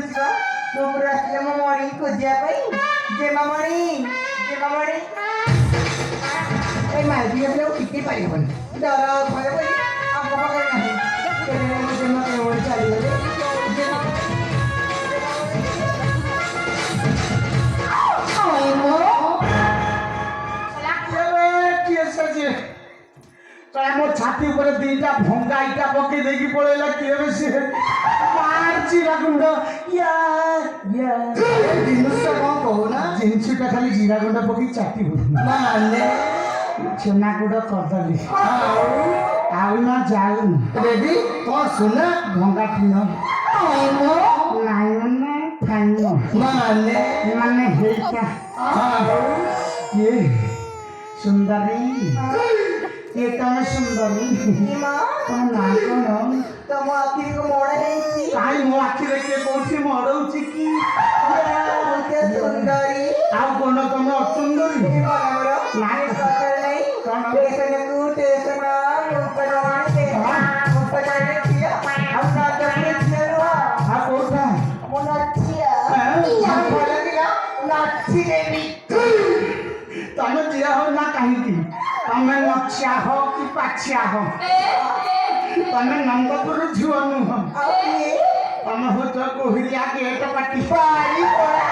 ବୁଝିବ ମୋ ଉପରେ ଆସିଲେ ମୋ ମଣି ଖୋଜିବା ପାଇଁ ଜେମାମଣି ଜେମାମଣି এই মাইকি আসলে ঠিকই পারিবনি ଡର ଭୟ ବୋଲି ଆମ ପାଖରେ ନାହିଁ জেমা কেমন চালিগলে ମୋ ଛାତି ଉପରେ ଦିଟା ଭଙ୍ଗା ଇଟା ପକେଇ ଦେଇକି ପଳେଇଲା କିଏ ବେ ସିଏ ମାରଛି ଜିରାଗୁଣ୍ଡ ଜିନିଷ କଣ କହୁନା ଜିନିଷଟା ଖାଲି ଜିରାଗୁଣ୍ଡ ପକେଇ ଚାଟି ମାନେ ଛେନାଗୁଡ କଦଳୀ ଆଉ ନା ଯାଉ ରେଡି କଣ ସୁନା ଭଙ୍ଗା ଟିଣ ନାଇଁ ମାନେ ଖାଇନ ମାନେ ମାନେ ହେଇଟା କିଏ ସୁନ୍ଦରୀ କିଏ ତମେ ସୁନ୍ଦରୀ ମା ତମ ନାଁ କଣ ତମ ଆଖିକୁ ମୋଡ଼ ହେଇଛି କାହିଁ ମୋ ଆଖିରେ କିଏ କୋଉଠି ମରଉଛି କି ମୋତେ ସୁନ୍ଦରୀ ଆଉ କଣ ତମେ ଅସୁନ୍ଦରୀ ଆମର ନାଇଁ ଦରକାର ନାହିଁ କଣ ଟେସନକୁ ଟେସନ ଉପକରଣ ଝିଅ ଆଉ ନଜରରେ ଝିଅ ନୁହଁ ଆଉ କୋଉଟା ମୋ ନଛିଆ ଭଲ ଲାଗିଲା ନଛିଦେବି ତମେ ଝିଅ ହଉ ନା କାହିଁକି ତମେ ନଛିଆ ହଅ କି ପାଛିଆ ହଅ ତମେ ନନ୍ଦପୁର ଝିଅ ନୁହଁ ଆଉ କିଏ ତମେ ହଉଛ କୋହିଲିଆ ଗେଟ ପାଟି ପାଳି ପଳା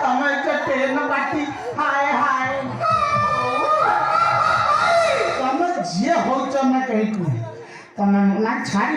ତମେ ହଉଛ ଟ୍ରେନ ପାଟି ହାୟ ହାୟ ତମେ ଝିଅ ହଉଛ ନା କାହିଁକି ତମେ ନା ଛାଡ଼ି